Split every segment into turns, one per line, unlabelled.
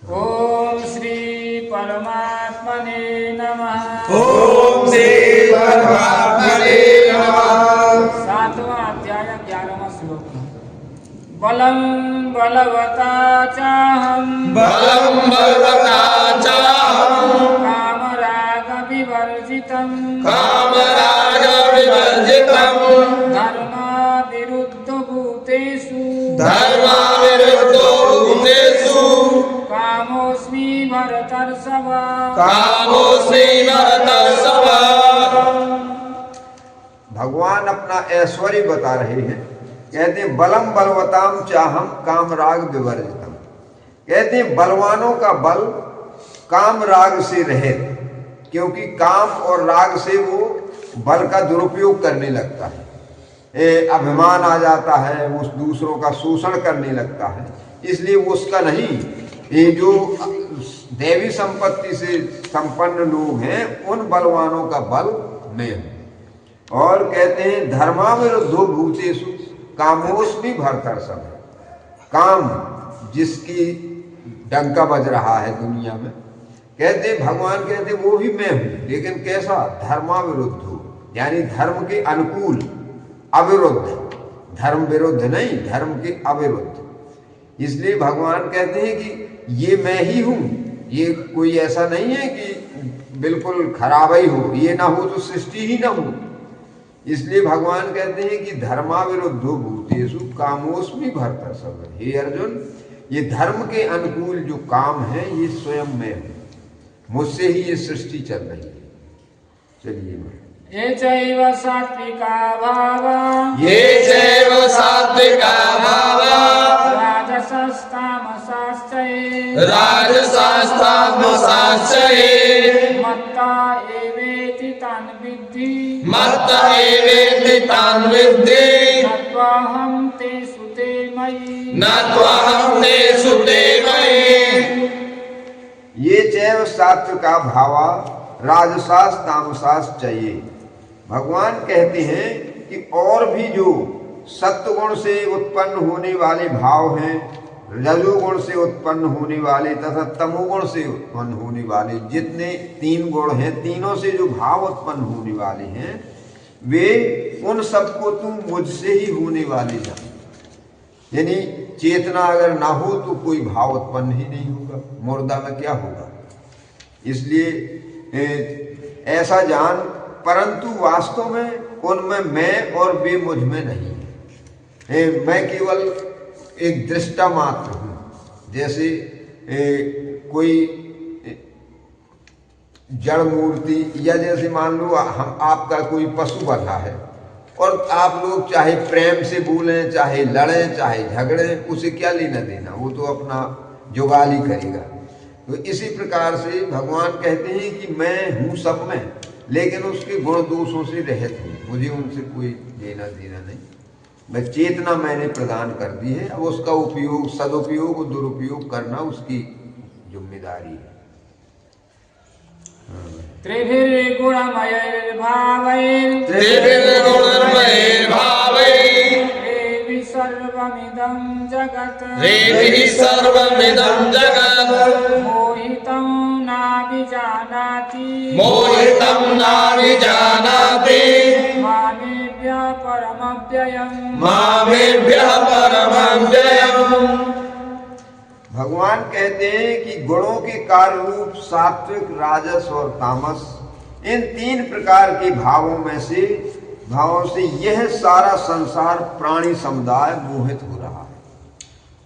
ओम श्री परमात्मने नमः।
ओम श्री परमात्मने नमः।
7वां अध्याय 11वां श्लोक। बलं बलवता चाहं
बलं बलवता चाहं
कामराग विवर्जितं
कामराग विवर्जितं
धर्मा विरुद्ध भूतेषु
धर्माविरुद्धो भूतेषु
कामोऽस्मि भरतर्षभ
कामोऽस्मि भरतर्षभ।
भगवान अपना ऐश्वर्य बता रहे हैं। कहते हैं बलम बलवताम चाहम काम राग विवर्जितम। कहते हैं बलवानों का बल काम राग से रहित, क्योंकि काम और राग से वो बल का दुरुपयोग करने लगता है, अभिमान आ जाता है, उस दूसरों का शोषण करने लगता है। इसलिए वो उसका नहीं, ये जो देवी संपत्ति से संपन्न लोग हैं उन बलवानों का बल मैं हूं। और कहते हैं धर्माविरुद्धो भूतेषु कामोऽस्मि भरतर्षभ। काम जिसकी डंका बज रहा है दुनिया में, कहते हैं भगवान कहते हैं वो भी मैं हूं, लेकिन कैसा? धर्माविरुद्ध हो, यानी धर्म के अनुकूल, अविरुद्ध, धर्म विरुद्ध नहीं, धर्म के अविरुद्ध। इसलिए भगवान कहते हैं कि ये मैं ही हूं, ये कोई ऐसा नहीं है कि बिल्कुल खराब ही हो, ये ना हो तो सृष्टि ही ना हो। इसलिए भगवान कहते हैं कि धर्माविरुद्धो भूतेषु कामोऽस्मि भरतर्षभ। हे अर्जुन, ये धर्म के अनुकूल जो काम है ये स्वयं मैं हूं, मुझसे ही ये सृष्टि चल रही है। चलिए
ये चैव सात्विका भावा
ये चैव सात्विका भावा
राजसस्तामसाश्च
राजसास्तामसाश्च
मत्ता एवेति तान् विद्धि
मत्त एवेति तान् विद्धि
न त्वाहं तेषु ते मयि
न त्वहं तेषु ते मयि।
ये चैव सात्विका भावा राजसास तामसास चाहिए। भगवान कहते हैं कि और भी जो सत्वगुण से उत्पन्न होने वाले भाव हैं, रजोगुण से उत्पन्न होने वाले तथा तमोगुण से उत्पन्न होने वाले, जितने 3 गुण हैं, तीनों से जो भाव उत्पन्न होने वाले हैं, वे उन सबको तुम मुझसे ही होने वाले जान। यानी चेतना अगर ना हो तो कोई भाव उत्पन्न ही नहीं होगा, मुर्दा में क्या होगा। इसलिए ऐसा जान, परंतु वास्तव में उनमें मैं और वे मुझ में नहीं है। मैं केवल एक दृष्टा मात्र हूं। जैसे कोई जड़ मूर्ति, या जैसे मान लो हम आपका कोई पशु बंधा है और आप लोग चाहे प्रेम से बोलें, चाहे लड़ें, चाहे झगड़ें, उसे क्या लेना देना, वो तो अपना जुगाल ही करेगा। तो इसी प्रकार से भगवान कहते हैं कि मैं हूं सब में, लेकिन उसके गुण दोषों से रहित हूं, मुझे उनसे कोई लेना देना नहीं। मैं चेतना मैंने प्रदान कर दी है, अब उसका उपयोग, सदुपयोग और दुरुपयोग करना उसकी जिम्मेदारी है।
रेवि सर्वमिदं जगत्
रेभिः सर्वमिदं जगत्
मोहितं नाभिजानाति
मोहितं नाभिजानाति
मामेभ्यः परमव्ययम्
मामेभ्यः परमव्ययम्।
भगवान कहते हैं कि गुणों के कार्य रूप सात्विक, राजस और तामस, इन 3 प्रकार के भावों से यह सारा संसार प्राणी समुदाय मोहित हो रहा है।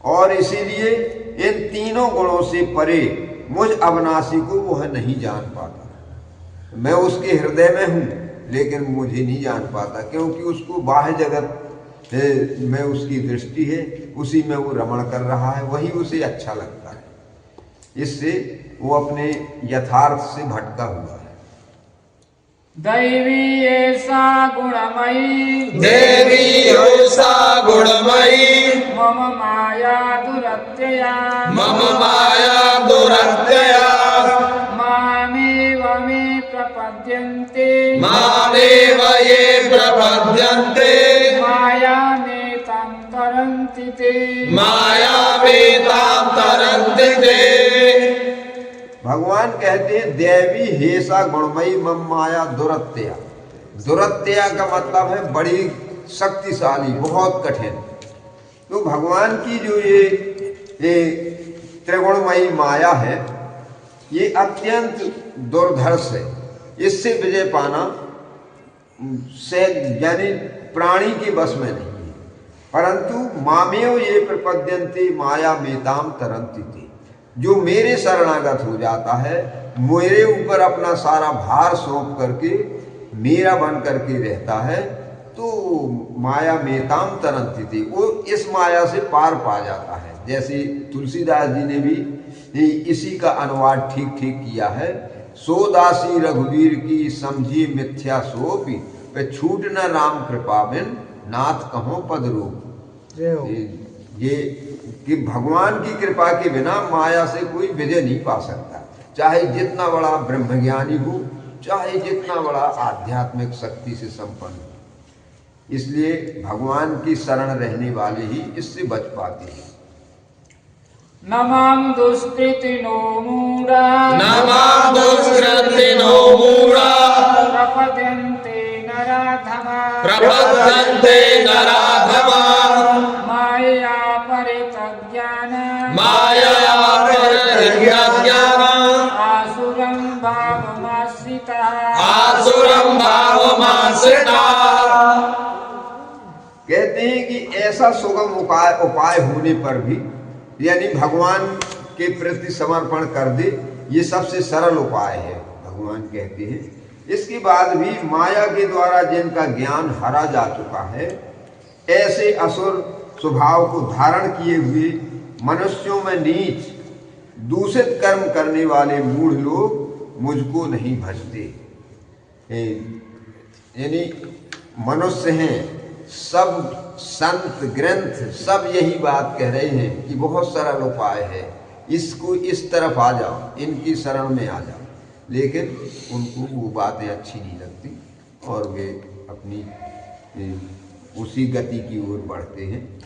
और इसीलिए इन तीनों गुणों से परे मुझ अविनाशी को वह नहीं जान पाता। मैं उसके हृदय में हूं, लेकिन मुझे नहीं जान पाता, क्योंकि उसको बाह्य जगत में उसकी दृष्टि है, उसी में वो रमण कर रहा है, वही उसे अच्छा लगता है। इससे वो अपने यथार्थ से भटका हुआ है।
दैवी एषा गुणमयी
देवी एषा गुणमयी
मम माया दुरत्यया
मम माया दुरत्यया
मामेव मे प्रपद्यन्ते
मामेव ये प्रपद्यन्ते
मायामेतां तरन्ति ते
मायामेतां तरन्ति ते
भगवान कहते हैं देवी हेसा गुणमयी मम माया दुरत्या। दुरत्या का मतलब है बड़ी शक्तिशाली, बहुत कठिन। तो भगवान की जो ये त्रिगुणमयी माया है ये अत्यंत दुर्धर्ष है। इससे विजय पाना से यानी प्राणी के बस में नहीं है। परंतु मामेव ये प्रपद्यन्ते माया मेताम तरंती थी। जो मेरे शरणागत हो जाता है, मेरे ऊपर अपना सारा भार सौंप करके मेरा बन करके रहता है, तो माया मेताम तरंती थी, वो इस माया से पार पा जाता है। जैसे तुलसीदास जी ने भी इसी का अनुवाद ठीक ठीक किया है। सो दासी रघुवीर की समझी मिथ्या सोपी, पे छूट न राम कृपा बिन नाथ कहो पद रूप। ये कि भगवान की कृपा के बिना माया से कोई विजय नहीं पा सकता, चाहे जितना बड़ा ब्रह्मज्ञानी हो, चाहे जितना बड़ा आध्यात्मिक शक्ति से संपन्न हो। इसलिए भगवान की शरण रहने वाले ही इससे बच पाते हैं।
नमाम दुष्कृतिनो मूढ़ा,
नमाम दुष्कृतिनो मूढ़ा,
प्रपद्यन्ते नराधमा,
प्रपद्यन्ते नराधमा,
माया परितज्ञाना,
माया परितज्ञाना,
आसुरं भावमाश्रितः,
आसुरं भावमाश्रितः।
कहते हैं कि ऐसा सुगम उपाय होने पर भी, यानी भगवान के प्रति समर्पण कर दे, ये सबसे सरल उपाय है भगवान कहते हैं। इसके बाद भी माया के द्वारा जिनका ज्ञान हरा जा चुका है, ऐसे असुर स्वभाव को धारण किए हुए मनुष्यों में नीच दूषित कर्म करने वाले मूढ़ लोग मुझको नहीं भजते। यानी मनुष्य हैं, सब संत ग्रंथ सब यही बात कह रहे हैं कि बहुत सरल उपाय है, इसको इस तरफ आ जाओ, इनकी शरण में आ जाओ, लेकिन उनको वो बातें अच्छी नहीं लगती और वे अपनी उसी गति की ओर बढ़ते हैं।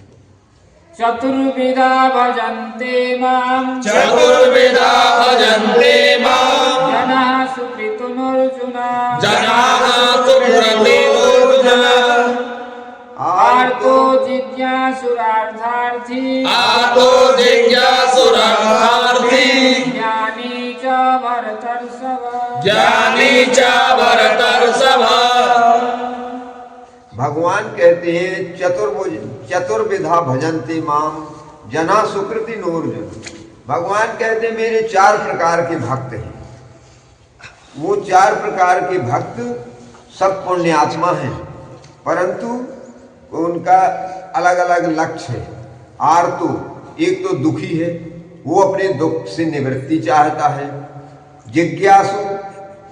चतुर्विधा भजन्ते मां,
चतुर्विधा भजन्ते मां,
जनाः सुकृतिनोऽर्जुन,
जनाः सुकृतिनोऽर्जुन,
आर्तो जिज्ञासुरार्थार्थी,
आर्तो जिज्ञासुरार्थी,
ज्ञानी च भरतर्षभ,
ज्ञानी च भरतर्षभ।
भगवान कहते हैं चतुर्विधा भजन्ते माम जना सुकृति नोर्जुन। भगवान कहते हैं मेरे 4 प्रकार के भक्त हैं। वो 4 प्रकार के भक्त सब पुण्यात्मा हैं, परंतु उनका अलग अलग लक्ष्य है। आर्तो, एक तो दुखी है, वो अपने दुख से निवृत्ति चाहता है। जिज्ञासु,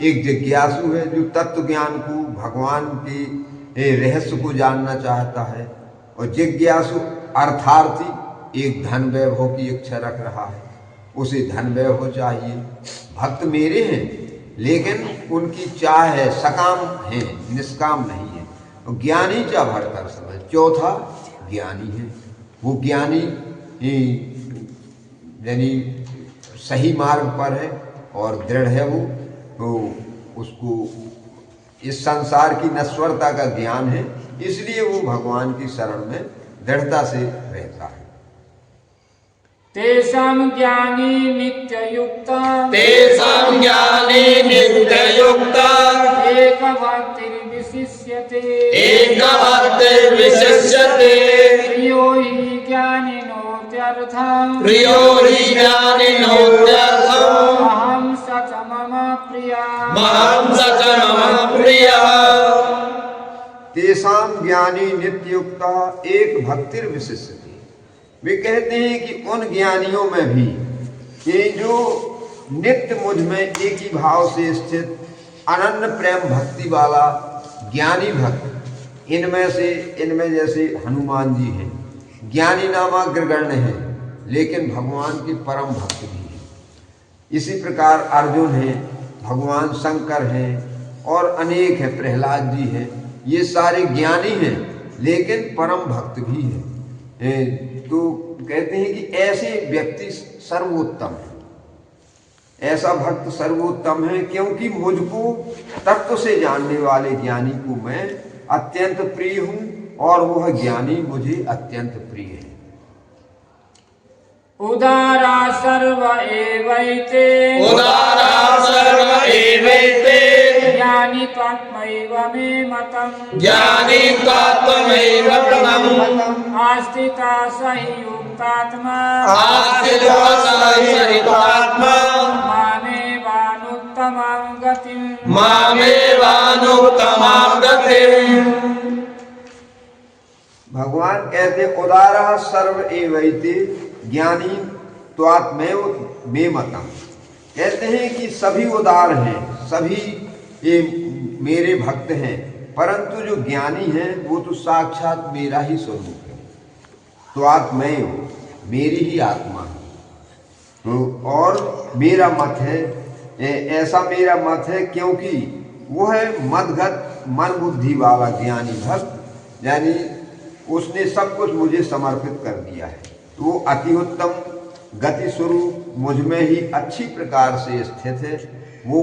एक जिज्ञासु है जो तत्व ज्ञान को, भगवान के रहस्य को जानना चाहता है। और जिज्ञासु अर्थार्थी, एक धन वैभव की इच्छा रख रहा है, उसे धन वैभव चाहिए। भक्त मेरे हैं, लेकिन उनकी चाह है, सकाम है, निष्काम नहीं है। ज्ञानी चा भरकर समय, चौथा ज्ञानी है। वो ज्ञानी यानी सही मार्ग पर है और दृढ़ है वो, तो उसको इस संसार की नश्वरता का ज्ञान है, इसलिए वो भगवान की शरण में दृढ़ता से रहता है।
तेषां ज्ञानी नित्ययुक्ता,
तेषां ज्ञानी नित्ययुक्ता,
एकभक्तिर्विशिष्यते,
एकभक्तिर्विशिष्यते,
प्रियो हि ज्ञानिनोत्यर्थम्,
प्रियो हि ज्ञानिनोत्यर्थम्,
अहं स च मम प्रियः,
महं स च मम प्रियः।
तेषां ज्ञानी नित्ययुक्ता एक भक्तिर्विशिष्यते। वे कहते हैं कि उन ज्ञानियों में भी ये जो नित्य मुझ में एक ही भाव से स्थित अनन्य प्रेम भक्ति वाला ज्ञानी भक्त, इनमें जैसे हनुमान जी हैं, ज्ञानी नामाग्रगण्य हैं, लेकिन भगवान के परम भक्त भी हैं। इसी प्रकार अर्जुन हैं, भगवान शंकर हैं और अनेक हैं, प्रहलाद जी हैं। ये सारे ज्ञानी हैं लेकिन परम भक्त भी हैं। तो कहते हैं कि ऐसे व्यक्ति सर्वोत्तम है, ऐसा भक्त सर्वोत्तम है, क्योंकि मुझको तत्व से जानने वाले ज्ञानी को मैं अत्यंत प्रिय हूं और वह ज्ञानी मुझे अत्यंत प्रिय है।
उदारा सर्व एवैते
उदारा सर्व एवैते
ज्ञानी त्वात्मैव मे मतम्
ज्ञानी त्वात्मैव मतम्
आस्थिता स हि युक्तात्मा
आस्थिता स हि युक्तात्मा
मामेवानुत्तमां गतिम्
मामेवानुत्तमां गतिम्।
भगवान कहते उदारः सर्व एवैते ज्ञानी त्वात्मैव मे मतम्। कहते हैं कि सभी उदार हैं, सभी ये मेरे भक्त हैं, परंतु जो ज्ञानी है वो तो साक्षात मेरा ही स्वरूप है। त्वात्मैव मेरी ही आत्मा है। तो और मेरा मत है, ऐसा मेरा मत है क्योंकि वो है मदगत मन बुद्धि वाला ज्ञानी भक्त, यानी उसने सब कुछ मुझे समर्पित कर दिया है। तो वो अति उत्तम गति स्वरूप मुझ में ही अच्छी प्रकार से स्थित है, वो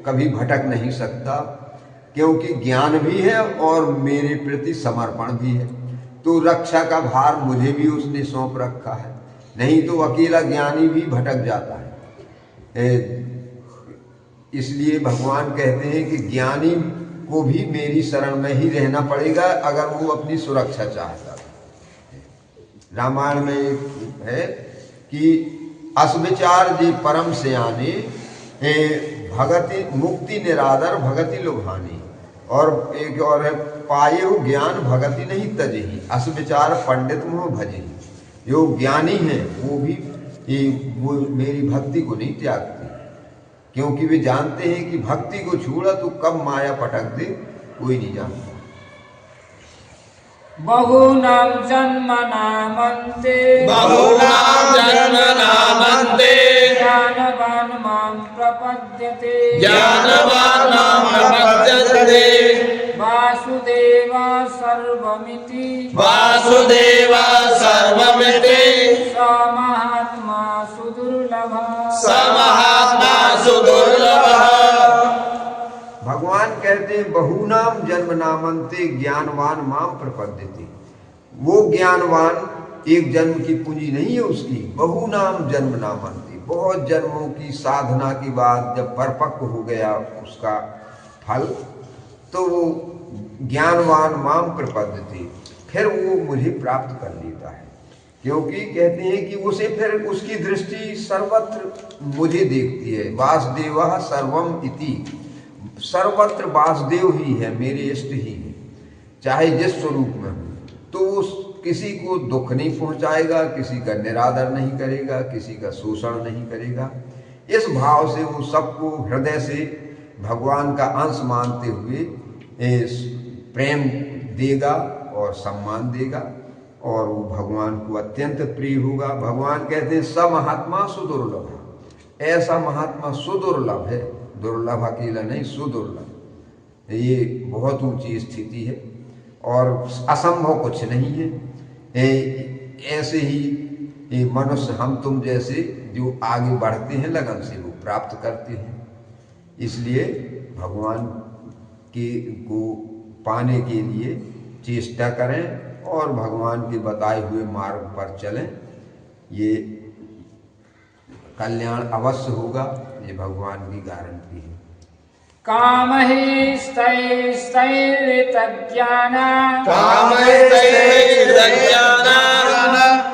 कभी भटक नहीं सकता, क्योंकि ज्ञान भी है और मेरे प्रति समर्पण भी है। तो रक्षा का भार मुझे भी उसने सौंप रखा है, नहीं तो अकेला ज्ञानी भी भटक जाता है। इसलिए भगवान कहते हैं कि ज्ञानी को भी मेरी शरण में ही रहना पड़ेगा अगर वो अपनी सुरक्षा चाहता है। रामायण में एक है कि असविचार जी परम सयाने भगति मुक्ति निरादर भगति लुभानी, और एक और है पाये हो ज्ञान भगति नहीं तजही असविचार पंडित मोह भजही। जो ज्ञानी है वो भी वो मेरी भक्ति को नहीं त्यागते, क्योंकि वे जानते हैं कि भक्ति को छोड़ा तो कब माया पटक दे कोई नहीं जानता।
बहुनाम जन्मनामन्ते
बहुनाम जन्मनामन्ते
ज्ञानवान् मां प्रपद्यते
ज्ञानवान् मां प्रपद्यते
वासुदेवा सर्वमिति
वासुदेवा सर्वमिति
स महात्मा सुदुर्लभः
स महात्मा सुदुर्लभः।
भगवान कहते हैं बहुनाम जन्म नामंते ज्ञानवान माम प्रपद्यते। वो ज्ञानवान एक जन्म की पूंजी नहीं है उसकी, बहुनाम जन्म नामंते, बहुत जन्मों की साधना के बाद जब परिपक्व हो गया उसका फल, तो वो ज्ञानवान माम प्रपद्यते, फिर वो मुझे प्राप्त कर लेता है। क्योंकि कहते हैं कि उसे फिर उसकी दृष्टि सर्वत्र मुझे देखती है। वासुदेवा सर्वम इति, सर्वत्र वासुदेव ही है, मेरे इष्ट ही है, चाहे जिस स्वरूप में हो। तो उस किसी को दुख नहीं पहुंचाएगा, किसी का निरादर नहीं करेगा, किसी का शोषण नहीं करेगा। इस भाव से वो सबको हृदय से भगवान का अंश मानते हुए प्रेम देगा और सम्मान देगा, और वो भगवान को अत्यंत प्रिय होगा। भगवान कहते हैं स महात्मा सुदुर्लभ, ऐसा महात्मा सुदुर्लभ है, दुर्लभ अकेला नहीं, सुदुर्लभ। ये बहुत ऊंची स्थिति है और असंभव कुछ नहीं है। ऐसे ही मनुष्य हम तुम जैसे जो आगे बढ़ते हैं लगन से वो प्राप्त करते हैं। इसलिए भगवान को पाने के लिए चेष्टा करें और भगवान के बताए हुए मार्ग पर चलें, ये कल्याण अवश्य होगा, ये भगवान की गारंटी है।
काम ही स्थैर्यतज्ञाना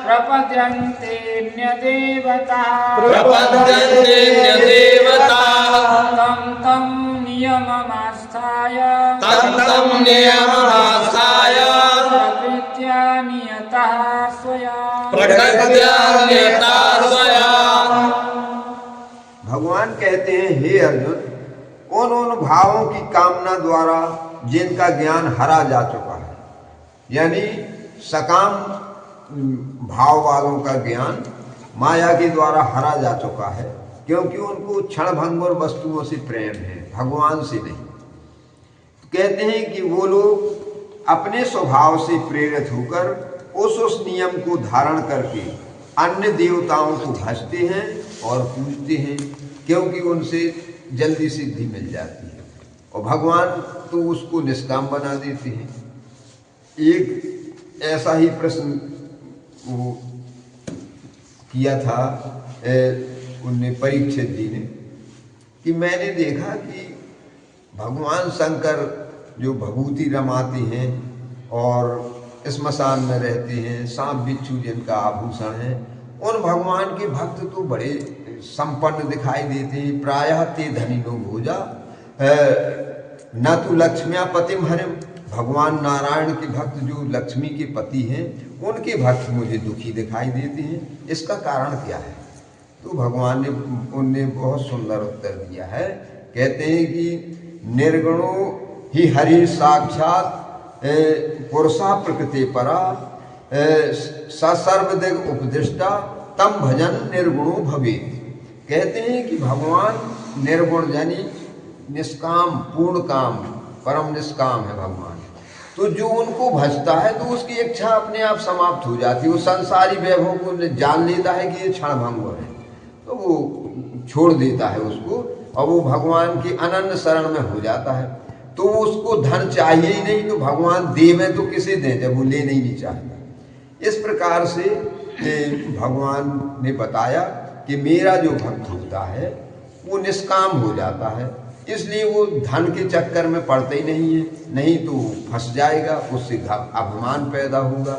प्रपद्यन्तेऽन्यदेवताः तं तं नियममास्थाय प्रकृत्या नियतः स्वया।
भगवान कहते हैं हे अर्जुन, उन भावों की कामना द्वारा जिनका ज्ञान हरा जा चुका है, यानी सकाम भाव वालों का ज्ञान माया के द्वारा हरा जा चुका है, क्योंकि उनको क्षणभंगुर वस्तुओं से प्रेम है, भगवान से नहीं। तो कहते हैं कि वो लोग अपने स्वभाव से प्रेरित होकर उस नियम को धारण करके अन्य देवताओं को भजते हैं और पूजते हैं, क्योंकि उनसे जल्दी सिद्धि मिल जाती है। और भगवान तो उसको निष्काम बना देते हैं। एक ऐसा ही प्रश्न वो किया था उनने परीक्षित जी ने कि मैंने देखा कि भगवान शंकर जो भभूति रमाते हैं और श्मशान में रहते हैं, सांप बिच्छू जिनका आभूषण है, उन भगवान के भक्त तो बड़े संपन्न दिखाई देते हैं। प्रायः ते धनिनो भोजा न तो लक्ष्म्या पतिम हरिम। भगवान नारायण के भक्त जो लक्ष्मी के पति हैं, उनके भक्त मुझे दुखी दिखाई देते हैं। इसका कारण क्या है? तो भगवान ने उनने बहुत सुंदर उत्तर दिया है। कहते हैं कि निर्गुणो ही हरि साक्षात पुरुषा प्रकृति परा सर्वदिग उपदिष्टा तम भजन निर्गुणो भवेत्। कहते हैं कि भगवान निर्गुण यानी निष्काम, पूर्ण काम, परम निष्काम है भगवान। तो जो उनको भजता है तो उसकी इच्छा अपने आप समाप्त हो जाती है। वो संसारी वैभव को जान लेता है कि ये क्षणभंग है, तो वो छोड़ देता है उसको और वो भगवान की अनन्य शरण में हो जाता है। तो उसको धन चाहिए ही नहीं, तो भगवान देवे तो किसे दें जब वो लेना ही नहीं चाहता। इस प्रकार से भगवान ने बताया कि मेरा जो भक्त होता है वो निष्काम हो जाता है, इसलिए वो धन के चक्कर में पड़ता ही नहीं है, नहीं तो फंस जाएगा, उससे अभिमान पैदा होगा।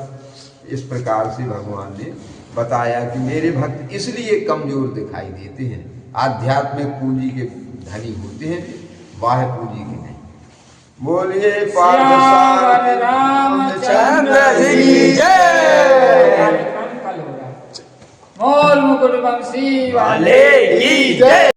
इस प्रकार से भगवान ने बताया कि मेरे भक्त इसलिए कमजोर दिखाई देते हैं, आध्यात्मिक पूंजी के धनी होते हैं, बाह्य पूंजी के नहीं। बोलिए
सियावर रामचंद्र
की जय।
कार्यक्रम कल होगा। मोर मुकुट वंशी
वाले की जय।